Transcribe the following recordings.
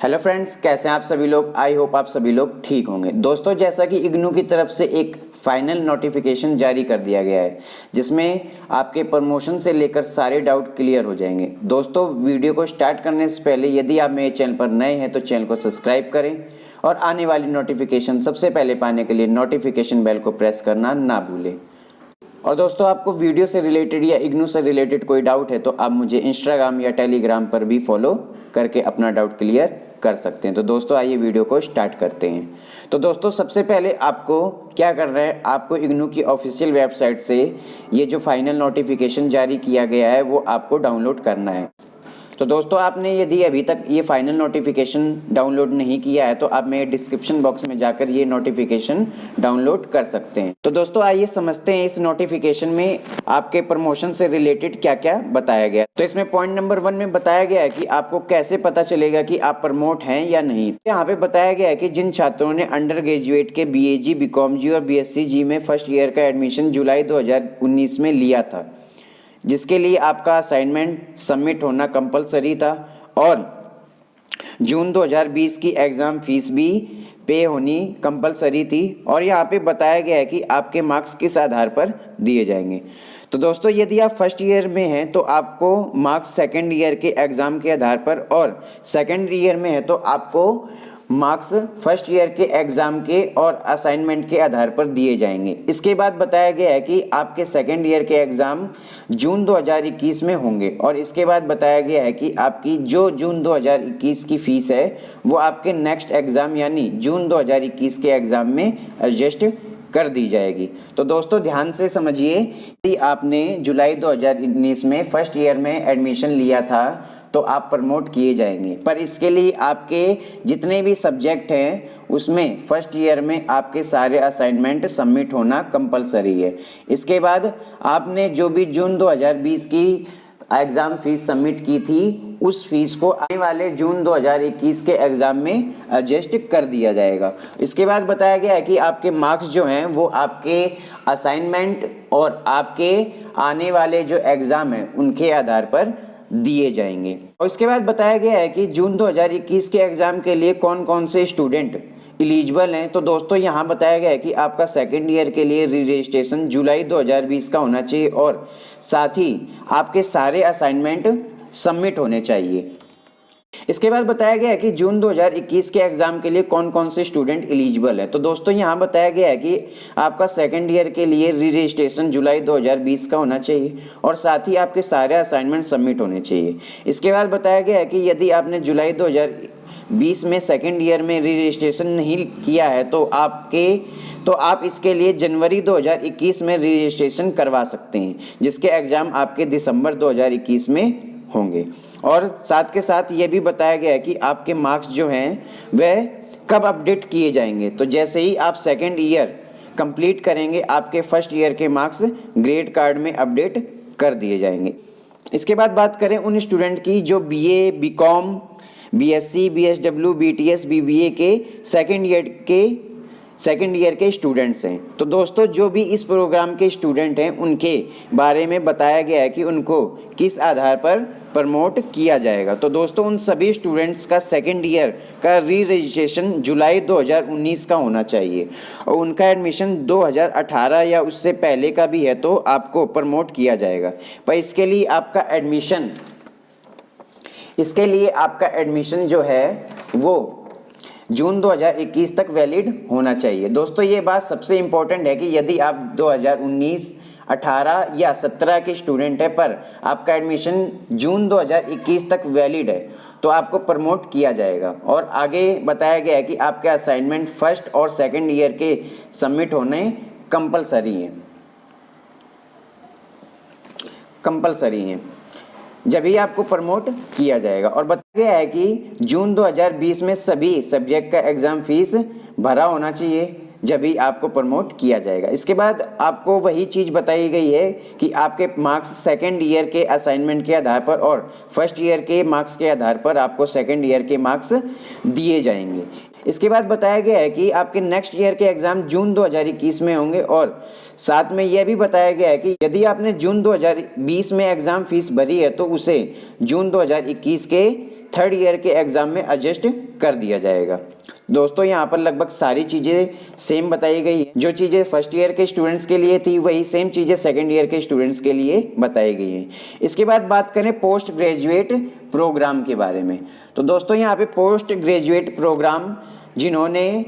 Hello friends, कैसे हैं आप सभी लोग। आई होप आप सभी लोग ठीक होंगे। दोस्तों, जैसा कि इग्नू की तरफ से एक फाइनल नोटिफिकेशन जारी कर दिया गया है जिसमें आपके प्रमोशन से लेकर सारे डाउट क्लियर हो जाएंगे। दोस्तों, वीडियो को स्टार्ट करने से पहले यदि आप मेरे चैनल पर नए हैं तो चैनल को सब्सक्राइब करें और आने वाली नोटिफिकेशन सबसे पहले पाने के लिए नोटिफिकेशन बेल को प्रेस करना ना भूलें। और दोस्तों, आपको वीडियो से रिलेटेड या इग्नू से रिलेटेड कोई डाउट है तो आप मुझे इंस्टाग्राम या टेलीग्राम पर भी फॉलो करके अपना डाउट क्लियर कर सकते हैं। तो दोस्तों, आइए वीडियो को स्टार्ट करते हैं। तो दोस्तों, सबसे पहले आपको क्या करना है, आपको इग्नू की ऑफिशियल वेबसाइट से ये जो फाइनल नोटिफिकेशन जारी किया गया है वो आपको डाउनलोड करना है। तो दोस्तों, आपने यदि अभी तक ये फाइनल नोटिफिकेशन डाउनलोड नहीं किया है तो आप मेरे डिस्क्रिप्शन बॉक्स में जाकर ये नोटिफिकेशन डाउनलोड कर सकते हैं। तो दोस्तों, आइए समझते हैं इस नोटिफिकेशन में आपके प्रमोशन से रिलेटेड क्या क्या बताया गया। तो इसमें पॉइंट नंबर 1 में बताया गया है कि आपको कैसे पता चलेगा कि आप प्रमोट हैं या नहीं। यहाँ पे बताया गया है कि जिन छात्रों ने अंडर ग्रेजुएट के BAG, BCom जी और BSc जी में फर्स्ट ईयर का एडमिशन जुलाई 2019 में लिया था, जिसके लिए आपका असाइनमेंट सबमिट होना कंपलसरी था और जून 2020 की एग्ज़ाम फीस भी पे होनी कंपलसरी थी। और यहाँ पे बताया गया है कि आपके मार्क्स किस आधार पर दिए जाएंगे। तो दोस्तों, यदि आप फर्स्ट ईयर में हैं तो आपको मार्क्स सेकेंड ईयर के एग्ज़ाम के आधार पर, और सेकेंड ईयर में है तो आपको मार्क्स फर्स्ट ईयर के एग्ज़ाम के और असाइनमेंट के आधार पर दिए जाएंगे। इसके बाद बताया गया है कि आपके सेकेंड ईयर के एग्ज़ाम जून 2021 में होंगे और इसके बाद बताया गया है कि आपकी जो जून 2021 की फ़ीस है वो आपके नेक्स्ट एग्ज़ाम यानी जून 2021 के एग्ज़ाम में एडजस्ट कर दी जाएगी। तो दोस्तों, ध्यान से समझिए कि आपने जुलाई 2019 में फर्स्ट ईयर में एडमिशन लिया था तो आप प्रमोट किए जाएंगे, पर इसके लिए आपके जितने भी सब्जेक्ट हैं उसमें फर्स्ट ईयर में आपके सारे असाइनमेंट सबमिट होना कंपलसरी है। इसके बाद आपने जो भी जून 2020 की एग्ज़ाम फीस सबमिट की थी उस फीस को आने वाले जून 2021 के एग्ज़ाम में एडजस्ट कर दिया जाएगा। इसके बाद बताया गया है कि आपके मार्क्स जो हैं वो आपके असाइनमेंट और आपके आने वाले जो एग्ज़ाम हैं उनके आधार पर दिए जाएंगे। और इसके बाद बताया गया है कि जून 2021 के एग्ज़ाम के लिए कौन कौन से स्टूडेंट एलिजिबल हैं। तो दोस्तों, यहाँ बताया गया है कि आपका सेकेंड ईयर के लिए रजिस्ट्रेशन जुलाई 2020 का होना चाहिए और साथ ही आपके सारे असाइनमेंट सबमिट होने चाहिए। इसके बाद बताया गया है कि जून 2021 के एग्ज़ाम के लिए कौन कौन से स्टूडेंट एलिजिबल है। तो दोस्तों, यहाँ बताया गया है कि आपका सेकेंड ईयर के लिए रजिस्ट्रेशन जुलाई 2020 का होना चाहिए और साथ ही आपके सारे असाइनमेंट सबमिट होने चाहिए। इसके बाद बताया गया है कि यदि आपने जुलाई 2020 में सेकेंड ईयर में रजिस्ट्रेशन नहीं किया है तो आप इसके लिए जनवरी 2021 में रजिस्ट्रेशन करवा सकते हैं, जिसके एग्ज़ाम आपके दिसंबर 2021 में होंगे। और साथ के साथ ये भी बताया गया है कि आपके मार्क्स जो हैं वह कब अपडेट किए जाएंगे। तो जैसे ही आप सेकेंड ईयर कंप्लीट करेंगे आपके फर्स्ट ईयर के मार्क्स ग्रेड कार्ड में अपडेट कर दिए जाएंगे। इसके बाद बात करें उन स्टूडेंट की जो BA, BCom, BSc, BSW, BTS, BBA के सेकेंड ईयर के स्टूडेंट्स हैं। तो दोस्तों, जो भी इस प्रोग्राम के स्टूडेंट हैं उनके बारे में बताया गया है कि उनको किस आधार पर प्रमोट किया जाएगा। तो दोस्तों, उन सभी स्टूडेंट्स का सेकेंड ईयर का रजिस्ट्रेशन जुलाई 2019 का होना चाहिए और उनका एडमिशन 2018 या उससे पहले का भी है तो आपको प्रमोट किया जाएगा। पर इसके लिए आपका एडमिशन जो है वो जून 2021 तक वैलिड होना चाहिए। दोस्तों, ये बात सबसे इम्पोर्टेंट है कि यदि आप 2019, 18 या 17 के स्टूडेंट है पर आपका एडमिशन जून 2021 तक वैलिड है तो आपको प्रमोट किया जाएगा। और आगे बताया गया है कि आपके असाइनमेंट फर्स्ट और सेकेंड ईयर के सबमिट होने कंपलसरी हैं, जब ही आपको प्रमोट किया जाएगा। और बताया गया है कि जून 2020 में सभी सब्जेक्ट का एग्ज़ाम फीस भरा होना चाहिए, जब भी आपको प्रमोट किया जाएगा। इसके बाद आपको वही चीज़ बताई गई है कि आपके मार्क्स सेकेंड ईयर के असाइनमेंट के आधार पर और फर्स्ट ईयर के मार्क्स के आधार पर आपको सेकेंड ईयर के मार्क्स दिए जाएंगे। इसके बाद बताया गया है कि आपके नेक्स्ट ईयर के एग्ज़ाम जून 2021 में होंगे और साथ में यह भी बताया गया है कि यदि आपने जून 2020 में एग्ज़ाम फीस भरी है तो उसे जून 2021 के थर्ड ईयर के एग्ज़ाम में एडजस्ट कर दिया जाएगा। दोस्तों यहाँ पर लगभग सारी चीज़ें सेम बताई गई हैं। जो चीज़ें फर्स्ट ईयर के स्टूडेंट्स के लिए थी वही सेम चीज़ें सेकंड ईयर के स्टूडेंट्स के लिए बताई गई हैं। इसके बाद बात करें पोस्ट ग्रेजुएट प्रोग्राम के बारे में। तो दोस्तों यहाँ पे पोस्ट ग्रेजुएट प्रोग्राम जिन्होंने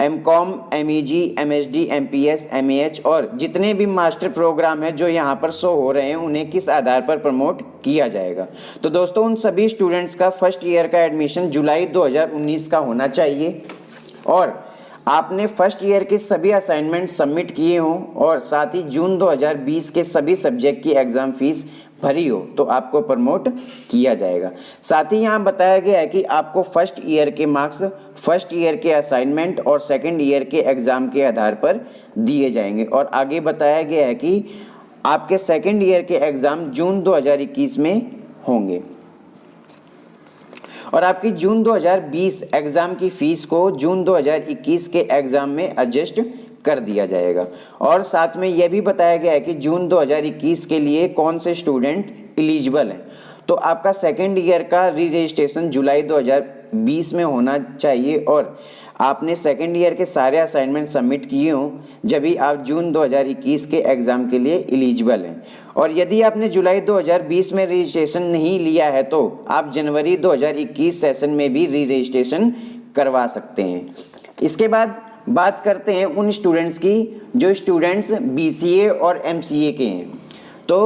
MCom, MEG, MSD, MPS, MAH और जितने भी मास्टर प्रोग्राम हैं जो यहाँ पर शो हो रहे हैं उन्हें किस आधार पर प्रमोट किया जाएगा। तो दोस्तों उन सभी स्टूडेंट्स का फर्स्ट ईयर का एडमिशन जुलाई 2019 का होना चाहिए और आपने फर्स्ट ईयर के सभी असाइनमेंट सबमिट किए हों और साथ ही जून 2020 के सभी सब्जेक्ट की एग्ज़ाम फीस भरी हो तो आपको प्रमोट किया जाएगा। साथ ही यहाँ बताया गया है कि आपको फर्स्ट ईयर के मार्क्स फर्स्ट ईयर के असाइनमेंट और सेकंड ईयर के एग्ज़ाम के आधार पर दिए जाएंगे और आगे बताया गया है कि आपके सेकंड ईयर के एग्ज़ाम जून 2021 में होंगे और आपकी जून 2020 एग्ज़ाम की फ़ीस को जून 2021 के एग्ज़ाम में एडजस्ट कर दिया जाएगा। और साथ में यह भी बताया गया है कि जून 2021 के लिए कौन से स्टूडेंट एलिजिबल हैं। तो आपका सेकेंड ईयर का री रजिस्ट्रेशन जुलाई 2020 में होना चाहिए और आपने सेकेंड ईयर के सारे असाइनमेंट सबमिट किए हों जब भी आप जून 2021 के एग्ज़ाम के लिए एलिजिबल हैं। और यदि आपने जुलाई 2020 में रजिस्ट्रेशन नहीं लिया है तो आप जनवरी 2021 सेशन में भी री रजिस्ट्रेशन करवा सकते हैं। इसके बाद बात करते हैं उन स्टूडेंट्स की जो स्टूडेंट्स बीसीए और एमसीए के हैं। तो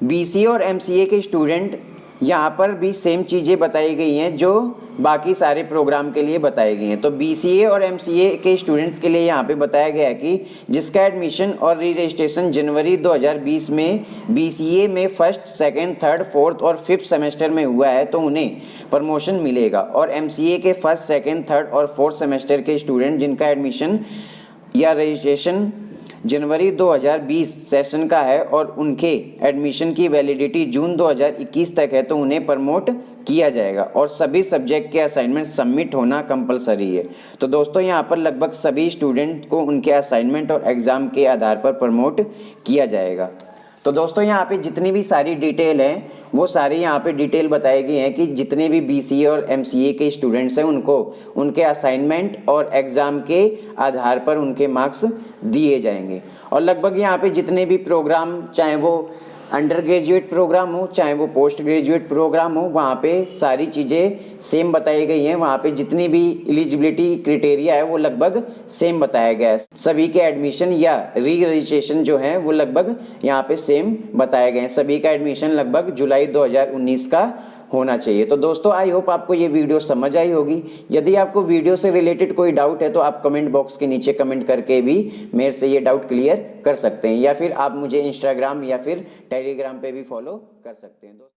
बीसीए और एमसीए के स्टूडेंट यहाँ पर भी सेम चीज़ें बताई गई हैं जो बाकी सारे प्रोग्राम के लिए बताई गई हैं। तो बीसीए और एमसीए के स्टूडेंट्स के लिए यहाँ पे बताया गया है कि जिसका एडमिशन और री रजिस्ट्रेशन जनवरी 2020 में बीसीए में फर्स्ट, सेकंड, थर्ड, फोर्थ और फिफ्थ सेमेस्टर में हुआ है तो उन्हें प्रमोशन मिलेगा। और एमसीए के फर्स्ट, सेकंड, थर्ड और फोर्थ सेमेस्टर के स्टूडेंट जिनका एडमिशन या रजिस्ट्रेशन जनवरी 2020 सेशन का है और उनके एडमिशन की वैलिडिटी जून 2021 तक है तो उन्हें प्रमोट किया जाएगा और सभी सब्जेक्ट के असाइनमेंट सबमिट होना कंपलसरी है। तो दोस्तों यहाँ पर लगभग सभी स्टूडेंट को उनके असाइनमेंट और एग्ज़ाम के आधार पर प्रमोट किया जाएगा। तो दोस्तों यहाँ पे जितनी भी सारी डिटेल हैं वो सारी यहाँ पे डिटेल बताई गई हैं कि जितने भी बीसीए और एमसीए के स्टूडेंट्स हैं उनको उनके असाइनमेंट और एग्ज़ाम के आधार पर उनके मार्क्स दिए जाएंगे। और लगभग यहाँ पे जितने भी प्रोग्राम चाहे वो अंडर ग्रेजुएट प्रोग्राम हो चाहे वो पोस्ट ग्रेजुएट प्रोग्राम हो वहाँ पे सारी चीज़ें सेम बताई गई हैं। वहाँ पे जितनी भी एलिजिबिलिटी क्राइटेरिया है वो लगभग सेम बताया गया है। सभी के एडमिशन या री रजिस्ट्रेशन जो है वो लगभग यहाँ पे सेम बताए गए हैं। सभी का एडमिशन लगभग जुलाई 2019 का होना चाहिए। तो दोस्तों आई होप आपको ये वीडियो समझ आई होगी। यदि आपको वीडियो से रिलेटेड कोई डाउट है तो आप कमेंट बॉक्स के नीचे कमेंट करके भी मेरे से ये डाउट क्लियर कर सकते हैं या फिर आप मुझे इंस्टाग्राम या फिर टेलीग्राम पे भी फॉलो कर सकते हैं।